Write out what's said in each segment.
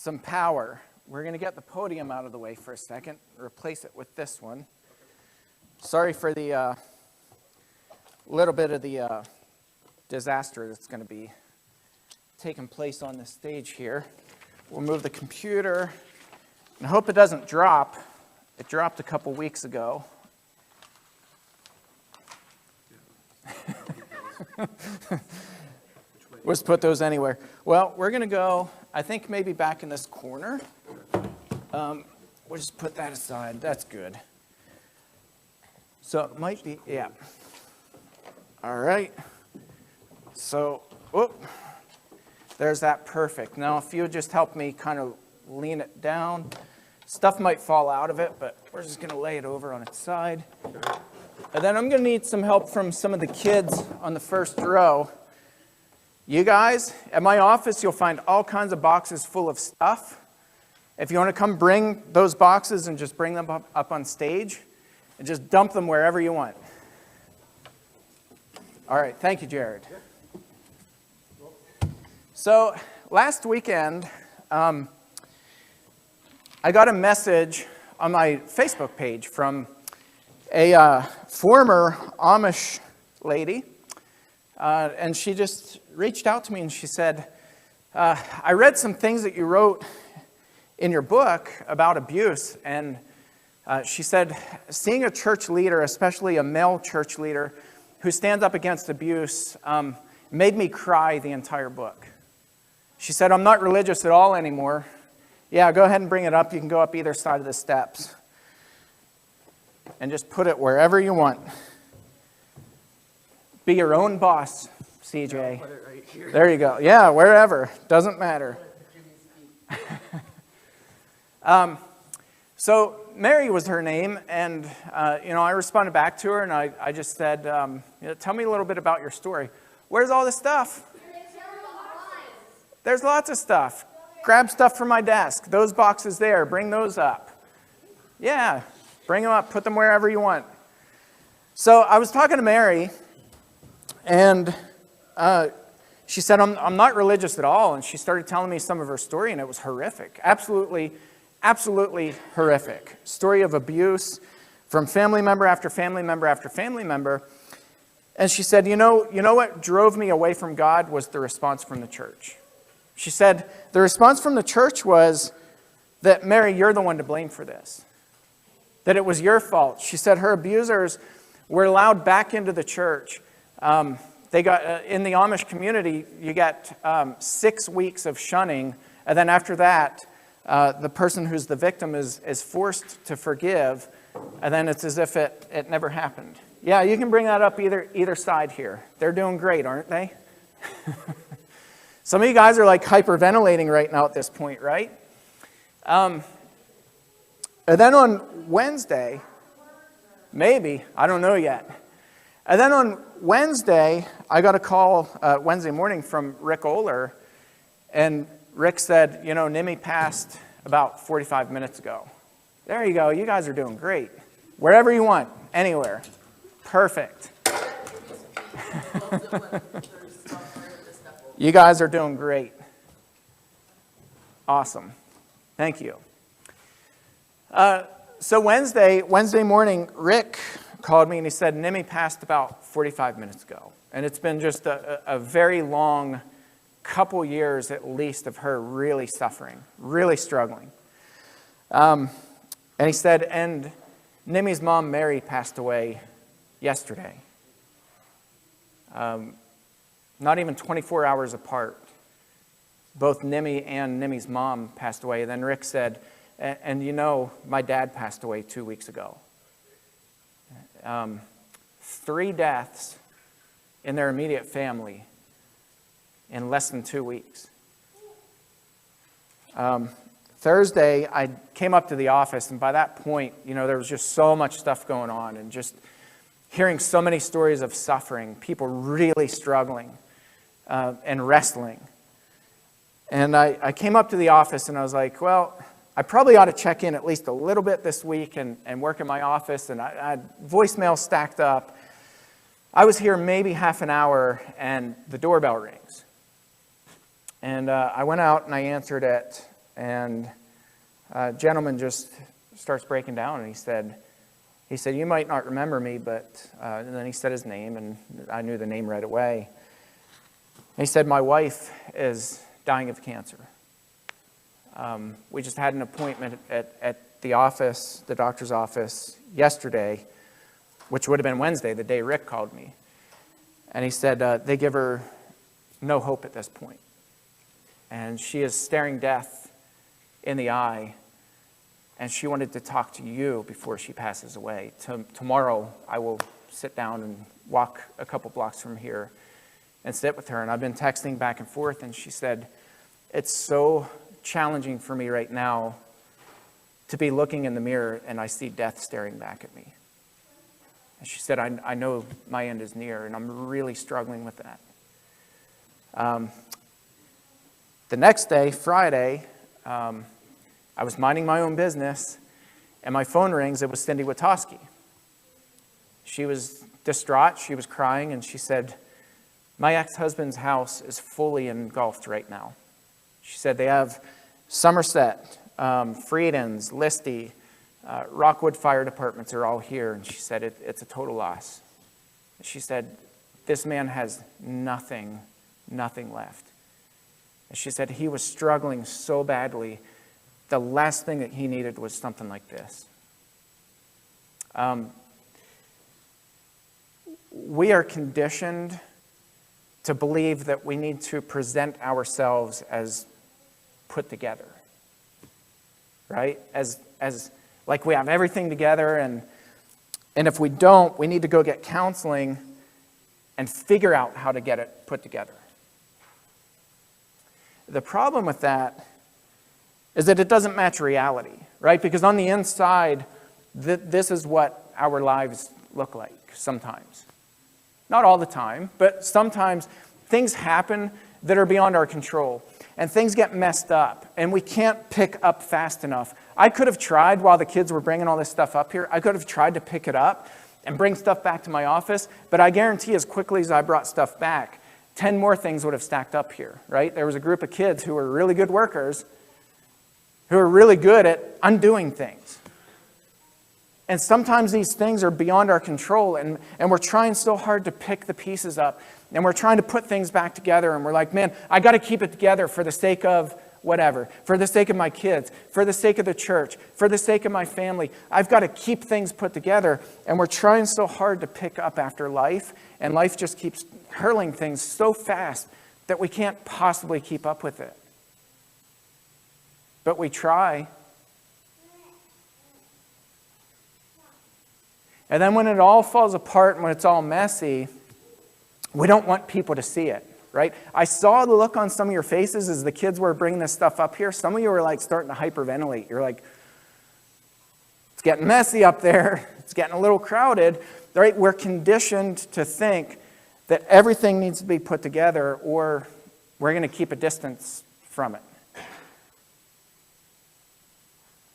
some power. We're going to get the podium out of the way for a second, replace it with this one. Sorry for the little bit of the disaster that's going to be taking place on the stage here. We'll move the computer, and I hope it doesn't drop. It dropped a couple weeks ago. Let's put those anywhere. Well, we're going to go, I think maybe back in this corner. We'll just put that aside. That's good. So it might be, yeah. All right. So, whoop. There's that, perfect. Now, if you would just help me kind of lean it down. Stuff might fall out of it, but we're just going to lay it over on its side. And then I'm going to need some help from some of the kids on the first row. You guys, at my office, you'll find all kinds of boxes full of stuff. If you want to come bring those boxes and just bring them up on stage and just dump them wherever you want. All right, thank you, Jared. So last weekend, I got a message on my Facebook page from a former Amish lady, and she just reached out to me and she said, I read some things that you wrote in your book about abuse, and she said, seeing a church leader, especially a male church leader, who stands up against abuse, made me cry the entire book. She said, I'm not religious at all anymore. Yeah, go ahead and bring it up. You can go up either side of the steps. And just put it wherever you want. Be your own boss, CJ. Put it right here. There you go. Yeah, wherever. Doesn't matter. So Mary was her name, and I responded back to her, and I just said, tell me a little bit about your story. Where's all the stuff? There's lots of stuff. Grab stuff from my desk. Those boxes there, bring those up. Yeah, bring them up, put them wherever you want. So I was talking to Mary, and she said, I'm not religious at all, and she started telling me some of her story, and it was horrific. Absolutely horrific. Story of abuse from family member after family member after family member. And she said, you know what drove me away from God was the response from the church. She said, the response from the church was that, Mary, you're the one to blame for this. That it was your fault. She said her abusers were allowed back into the church. They got in the Amish community, you got 6 weeks of shunning, and then after that, the person who's the victim is forced to forgive, and then it's as if it never happened. Yeah, you can bring that up either side here. They're doing great, aren't they? Some of you guys are like hyperventilating right now at this point, right? And then on Wednesday, maybe, I don't know yet. And then on Wednesday, I got a call Wednesday morning from Rick Oler, and Rick said, Nimmy passed about 45 minutes ago. There you go. You guys are doing great. Wherever you want, anywhere. Perfect. You guys are doing great. Awesome. Thank you. So Wednesday morning, Rick called me and he said, Nimmy passed about 45 minutes ago. And it's been just a very long couple years at least of her really suffering, really struggling. And he said, and Nimmy's mom, Mary, passed away yesterday. Not even 24 hours apart. Both Nimmy and Nimmy's mom passed away. Then Rick said, and my dad passed away 2 weeks ago. 3 deaths in their immediate family in less than 2 weeks. Thursday, I came up to the office, and by that point, there was just so much stuff going on, and just hearing so many stories of suffering, people really struggling and wrestling. And I came up to the office, and I was like, well, I probably ought to check in at least a little bit this week and work in my office, and I had voicemail stacked up. I was here maybe half an hour, and the doorbell rings. And I went out and I answered it, And a gentleman just starts breaking down, and he said, you might not remember me, but, and then he said his name, and I knew the name right away. And he said, my wife is dying of cancer. We just had an appointment at the office, the doctor's office, yesterday, which would have been Wednesday, the day Rick called me. And he said they give her no hope at this point. And she is staring death in the eye, and she wanted to talk to you before she passes away. Tomorrow, I will sit down and walk a couple blocks from here and sit with her. And I've been texting back and forth, and she said, it's so challenging for me right now to be looking in the mirror and I see death staring back at me. And she said, I know my end is near, and I'm really struggling with that. The next day, Friday, I was minding my own business, and my phone rings. It was Cindy Witoski. She was distraught. She was crying, and she said, my ex-husband's house is fully engulfed right now. She said they have Somerset, Friedens, Listy, Rockwood Fire Departments are all here, and she said it's a total loss. She said this man has nothing left. And she said he was struggling so badly, the last thing that he needed was something like this. We are conditioned to believe that we need to present ourselves as put together, right? As like we have everything together, and if we don't, we need to go get counseling and figure out how to get it put together. The problem with that is that it doesn't match reality, right? Because on the inside, this is what our lives look like sometimes. Not all the time, but sometimes things happen that are beyond our control, and things get messed up, and we can't pick up fast enough. I could have tried, while the kids were bringing all this stuff up here, I could have tried to pick it up and bring stuff back to my office, but I guarantee as quickly as I brought stuff back, 10 more things would have stacked up here, right? There was a group of kids who were really good workers, who are really good at undoing things. And sometimes these things are beyond our control, and we're trying so hard to pick the pieces up, and we're trying to put things back together, and we're like, man, I got to keep it together for the sake of whatever, for the sake of my kids, for the sake of the church, for the sake of my family. I've got to keep things put together, and we're trying so hard to pick up after life, and life just keeps hurling things so fast that we can't possibly keep up with it. But we try. And then when it all falls apart and when it's all messy, we don't want people to see it, right? I saw the look on some of your faces as the kids were bringing this stuff up here. Some of you were like starting to hyperventilate. You're like, it's getting messy up there. It's getting a little crowded, right? We're conditioned to think that everything needs to be put together, or we're going to keep a distance from it.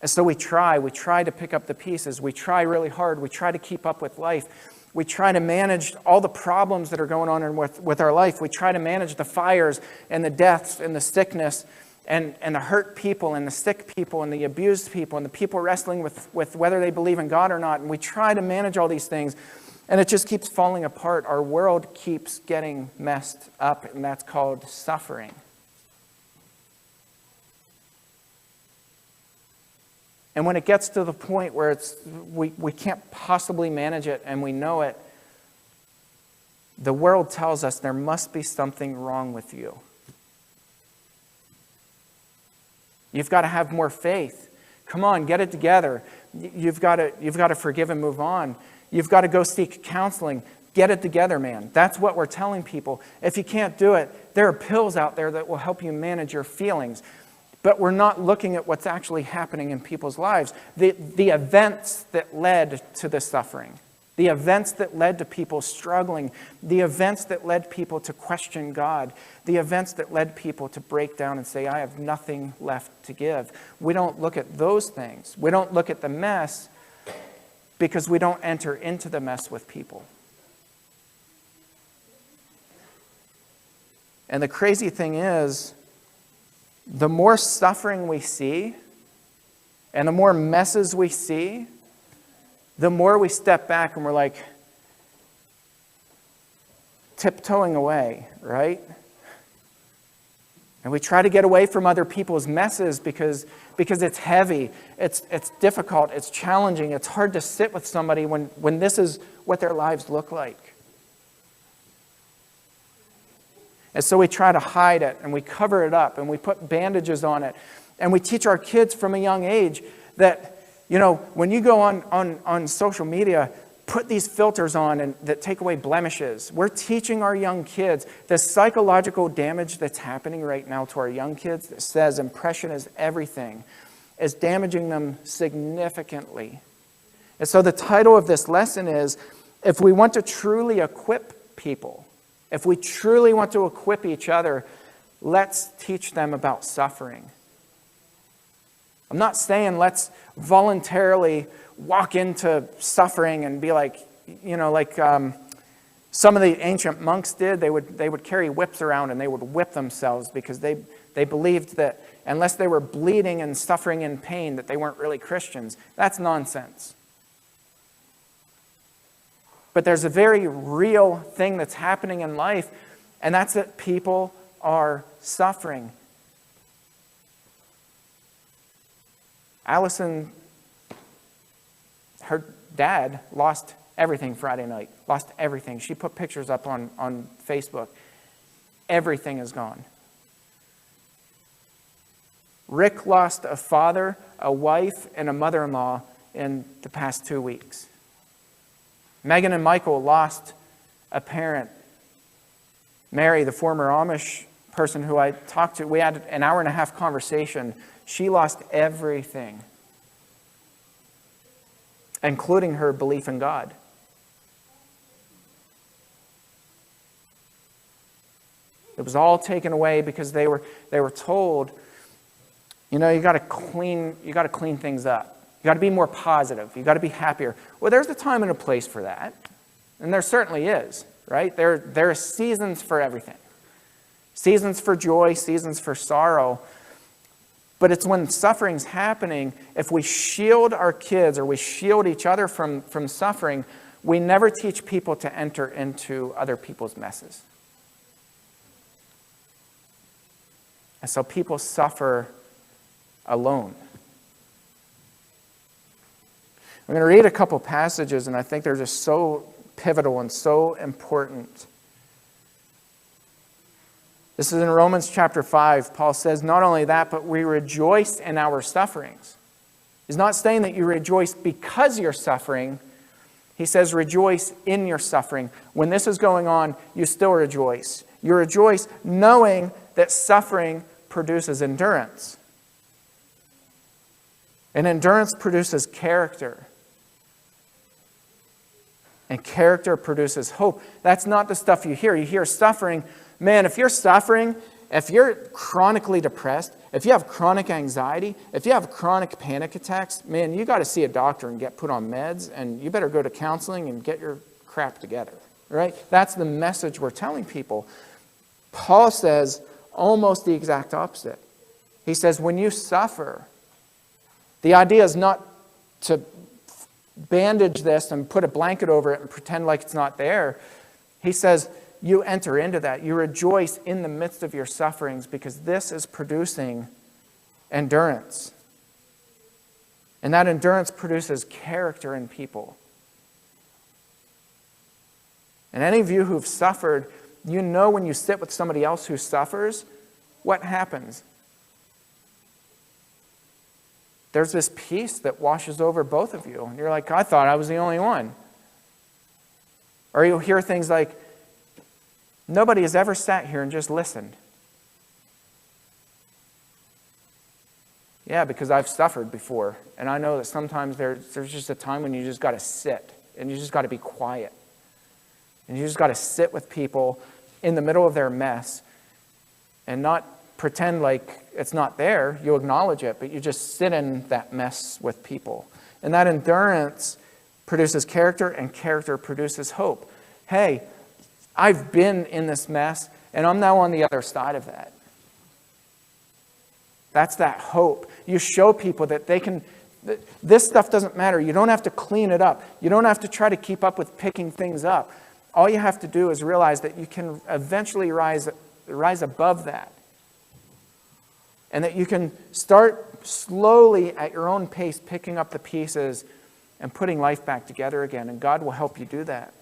And so we try to pick up the pieces. We try really hard. We try to keep up with life. We try to manage all the problems that are going on with our life. We try to manage the fires and the deaths and the sickness and the hurt people and the sick people and the abused people and the people wrestling with whether they believe in God or not. And we try to manage all these things, and it just keeps falling apart. Our world keeps getting messed up, and that's called suffering. And when it gets to the point where we can't possibly manage it and we know it, the world tells us there must be something wrong with you. You've got to have more faith. Come on, get it together. You've got to forgive and move on. You've got to go seek counseling. Get it together, man. That's what we're telling people. If you can't do it, there are pills out there that will help you manage your feelings. But we're not looking at what's actually happening in people's lives. The events that led to the suffering, the events that led to people struggling, the events that led people to question God, the events that led people to break down and say, I have nothing left to give. We don't look at those things. We don't look at the mess because we don't enter into the mess with people. And the crazy thing is, the more suffering we see and the more messes we see, the more we step back and we're like tiptoeing away, right? And we try to get away from other people's messes because it's heavy, it's difficult, it's challenging, it's hard to sit with somebody when this is what their lives look like. And so we try to hide it, and we cover it up, and we put bandages on it. And we teach our kids from a young age that, when you go on social media, put these filters on and that take away blemishes. We're teaching our young kids the psychological damage that's happening right now to our young kids that says impression is everything, is damaging them significantly. And so the title of this lesson is, if we want to truly equip people, if we truly want to equip each other, let's teach them about suffering. I'm not saying let's voluntarily walk into suffering and be like, some of the ancient monks did. They would carry whips around and they would whip themselves because they believed that unless they were bleeding and suffering in pain, that they weren't really Christians. That's nonsense. But there's a very real thing that's happening in life, and that's that people are suffering. Allison, her dad lost everything Friday night. Lost everything. She put pictures up on Facebook. Everything is gone. Rick lost a father, a wife, and a mother-in-law in the past 2 weeks. Megan and Michael lost a parent. Mary, the former Amish person who I talked to, we had an hour-and-a-half conversation. She lost everything, including her belief in God. It was all taken away because they were told, you got to clean things up. You got to be more positive. You got to be happier. Well, there's a time and a place for that, and there certainly is, right? There are seasons for everything. Seasons for joy, seasons for sorrow. But it's when suffering's happening, if we shield our kids or we shield each other from suffering, we never teach people to enter into other people's messes. And so people suffer alone. I'm going to read a couple passages, and I think they're just so pivotal and so important. This is in Romans chapter 5. Paul says, not only that, but we rejoice in our sufferings. He's not saying that you rejoice because you're suffering. He says rejoice in your suffering. When this is going on, you still rejoice. You rejoice knowing that suffering produces endurance. And endurance produces character. And character produces hope. That's not the stuff you hear. You hear suffering. Man, if you're suffering, if you're chronically depressed, if you have chronic anxiety, if you have chronic panic attacks, man, you got to see a doctor and get put on meds, and you better go to counseling and get your crap together, right? That's the message we're telling people. Paul says almost the exact opposite. He says when you suffer, the idea is not to bandage this and put a blanket over it and pretend like it's not there. He says you enter into that. You rejoice in the midst of your sufferings because this is producing endurance. And that endurance produces character in people. And any of you who've suffered, you know when you sit with somebody else who suffers, what happens? There's this peace that washes over both of you. And you're like, I thought I was the only one. Or you'll hear things like, nobody has ever sat here and just listened. Yeah, because I've suffered before. And I know that sometimes there's just a time when you just got to sit. And you just got to be quiet. And you just got to sit with people in the middle of their mess. And not pretend like it's not there. You acknowledge it, but you just sit in that mess with people. And that endurance produces character, and character produces hope. Hey, I've been in this mess, and I'm now on the other side of that. That's that hope. You show people that this stuff doesn't matter. You don't have to clean it up. You don't have to try to keep up with picking things up. All you have to do is realize that you can eventually rise above that. And that you can start slowly at your own pace picking up the pieces and putting life back together again. And God will help you do that.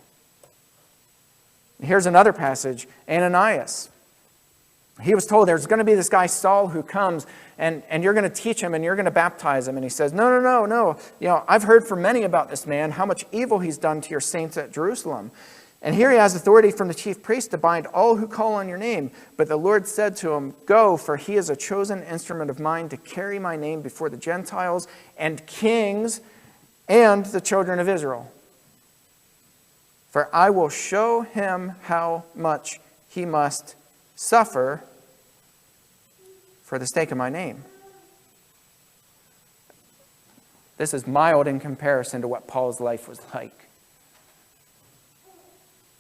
Here's another passage, Ananias. He was told there's going to be this guy Saul who comes and you're going to teach him and you're going to baptize him. And he says, no. I've heard from many about this man, how much evil he's done to your saints at Jerusalem. And here he has authority from the chief priest to bind all who call on your name. But the Lord said to him, go, for he is a chosen instrument of mine to carry my name before the Gentiles and kings and the children of Israel. For I will show him how much he must suffer for the sake of my name. This is mild in comparison to what Paul's life was like.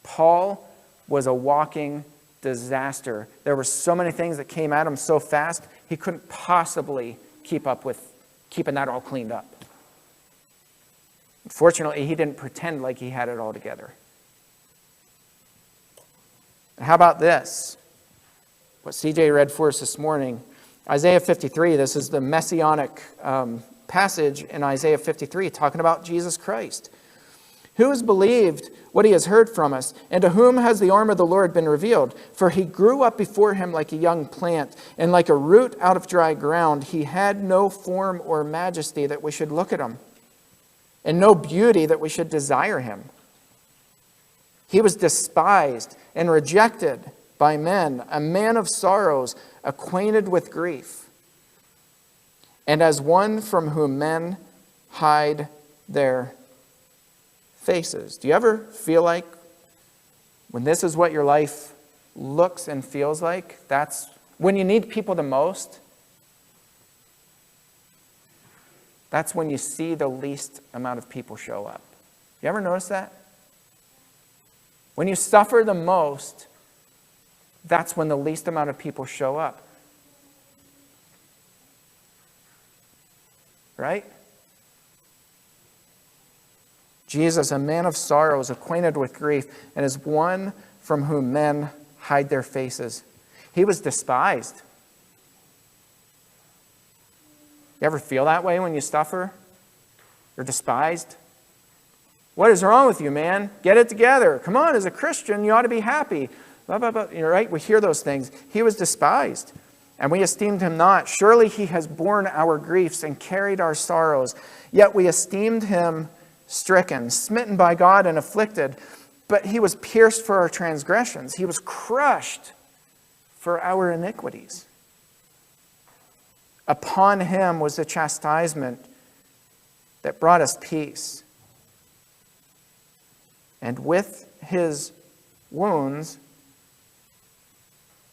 Paul was a walking disaster. There were so many things that came at him so fast, he couldn't possibly keep up with keeping that all cleaned up. Fortunately, he didn't pretend like he had it all together. How about this? What CJ read for us this morning. Isaiah 53, this is the messianic passage in Isaiah 53 talking about Jesus Christ. Who has believed what he has heard from us? And to whom has the arm of the Lord been revealed? For he grew up before him like a young plant, and like a root out of dry ground. He had no form or majesty that we should look at him, and no beauty that we should desire him. He was despised and rejected by men, a man of sorrows, acquainted with grief, and as one from whom men hide their faces. Do you ever feel like when this is what your life looks and feels like, that's when you need people the most? That's when you see the least amount of people show up. You ever notice that? When you suffer the most, that's when the least amount of people show up. Right? Jesus, a man of sorrows, acquainted with grief, and is one from whom men hide their faces. He was despised. You ever feel that way when you suffer? You're despised? What is wrong with you, man? Get it together. Come on, as a Christian, you ought to be happy. Blah, blah, blah. You're right, we hear those things. He was despised, and we esteemed him not. Surely he has borne our griefs and carried our sorrows. Yet we esteemed him stricken, smitten by God and afflicted. But he was pierced for our transgressions. He was crushed for our iniquities. Upon him was the chastisement that brought us peace. And with his wounds,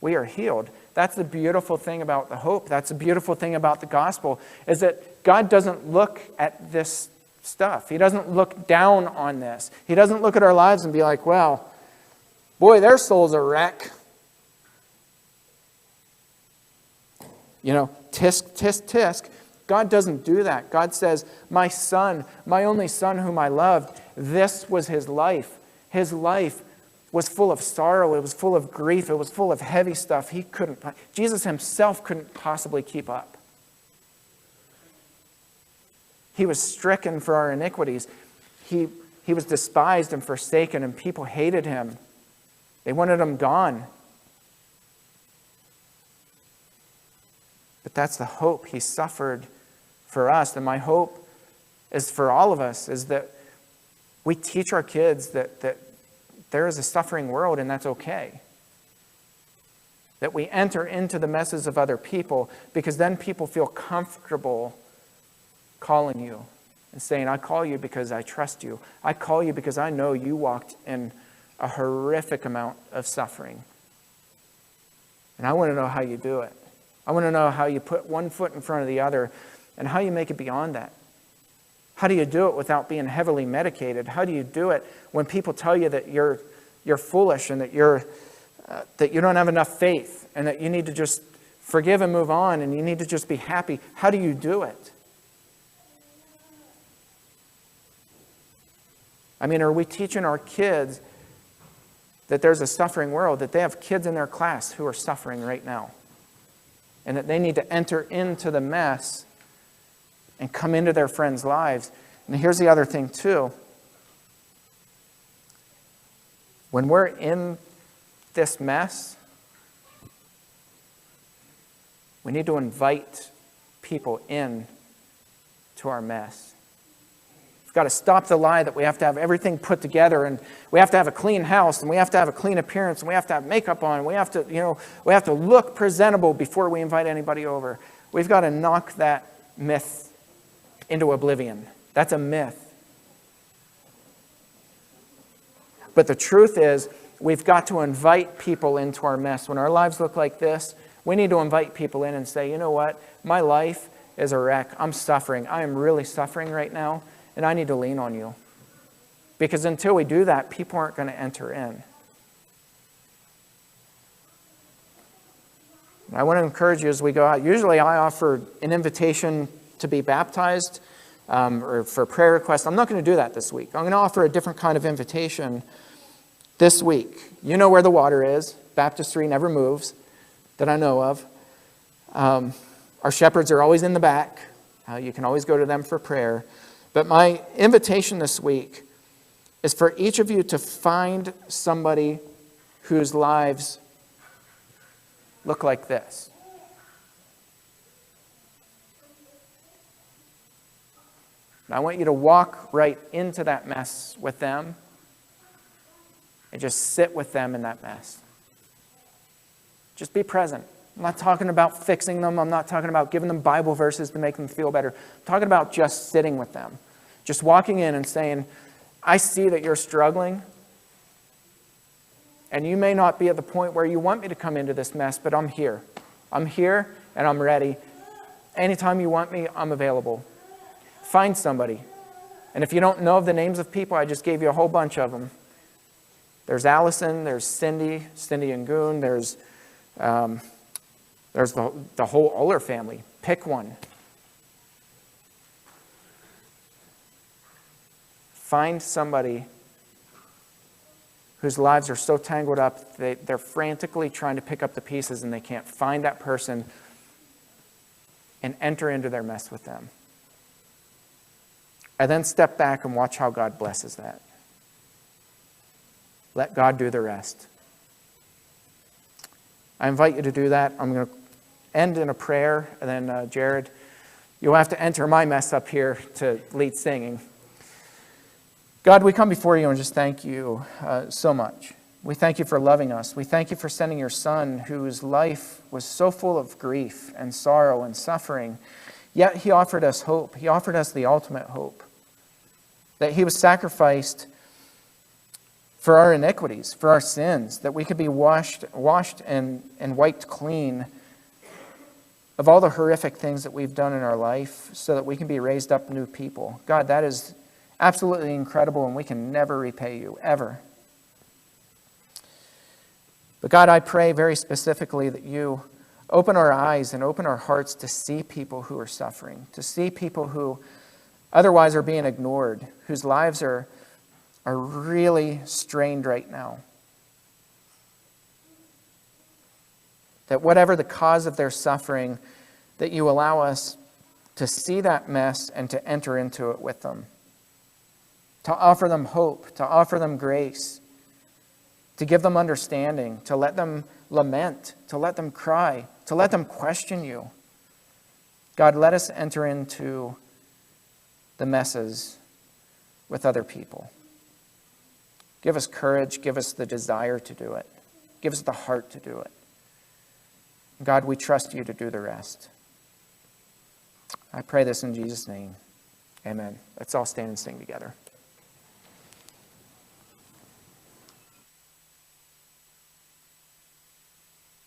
we are healed. That's the beautiful thing about the hope. That's the beautiful thing about the gospel, is that God doesn't look at this stuff. He doesn't look down on this. He doesn't look at our lives and be like, well, boy, their soul's a wreck. You know, tisk, tisk, tisk. God doesn't do that. God says, my son, my only son whom I loved, this was his life. His life was full of sorrow. It was full of grief. It was full of heavy stuff. Jesus himself couldn't possibly keep up. He was stricken for our iniquities. He was despised and forsaken, and people hated him. They wanted him gone. But that's the hope. He suffered for us. And my hope is for all of us, is that we teach our kids that there is a suffering world, and that's okay. That we enter into the messes of other people, because then people feel comfortable calling you and saying, I call you because I trust you. I call you because I know you walked in a horrific amount of suffering. And I want to know how you do it. I want to know how you put one foot in front of the other and how you make it beyond that. How do you do it without being heavily medicated? How do you do it when people tell you that you're foolish and that you don't have enough faith and that you need to just forgive and move on, and you need to just be happy. How do you do it? I mean, are we teaching our kids that there's a suffering world, that they have kids in their class who are suffering right now, and that they need to enter into the mess and come into their friends' lives? And here's the other thing too. When we're in this mess, we need to invite people in to our mess. We've got to stop the lie that we have to have everything put together, and we have to have a clean house, and we have to have a clean appearance, and we have to have makeup on, and we have to look presentable before we invite anybody over. We've got to knock that myth into oblivion. That's a myth. But the truth is, we've got to invite people into our mess. When our lives look like this, we need to invite people in and say, you know what? My life is a wreck. I'm suffering. I am really suffering right now, and I need to lean on you. Because until we do that, people aren't going to enter in. I want to encourage you as we go out. Usually I offer an invitation to be baptized or for prayer requests. I'm not going to do that this week. I'm going to offer a different kind of invitation this week. You know where the water is. Baptistry never moves that I know of. Our shepherds are always in the back. You can always go to them for prayer. But my invitation this week is for each of you to find somebody whose lives look like this. And I want you to walk right into that mess with them and just sit with them in that mess. Just be present. I'm not talking about fixing them. I'm not talking about giving them Bible verses to make them feel better. I'm talking about just sitting with them. Just walking in and saying, I see that you're struggling. And you may not be at the point where you want me to come into this mess, but I'm here. I'm here and I'm ready. Anytime you want me, I'm available. Find somebody. And if you don't know the names of people, I just gave you a whole bunch of them. There's Allison, there's Cindy and Goon, there's the whole Uller family. Pick one. Find somebody whose lives are so tangled up, they're frantically trying to pick up the pieces and they can't find that person, and enter into their mess with them. And then step back and watch how God blesses that. Let God do the rest. I invite you to do that. I'm going to end in a prayer, and then Jared, you'll have to enter my mess up here to lead singing. God, we come before you and just thank you so much. We thank you for loving us. We thank you for sending your Son, whose life was so full of grief and sorrow and suffering, yet he offered us hope. He offered us the ultimate hope, that he was sacrificed for our iniquities, for our sins, that we could be washed and wiped clean of all the horrific things that we've done in our life, so that we can be raised up new people. God, that is absolutely incredible, and we can never repay you, ever. But God, I pray very specifically that you open our eyes and open our hearts to see people who are suffering, to see people who otherwise are being ignored, whose lives are really strained right now. That whatever the cause of their suffering, that you allow us to see that mess and to enter into it with them. To offer them hope, to offer them grace, to give them understanding, to let them lament, to let them cry, to let them question you. God, let us enter into the messes with other people. Give us courage, give us the desire to do it. Give us the heart to do it. God, we trust you to do the rest. I pray this in Jesus' name. Amen. Let's all stand and sing together.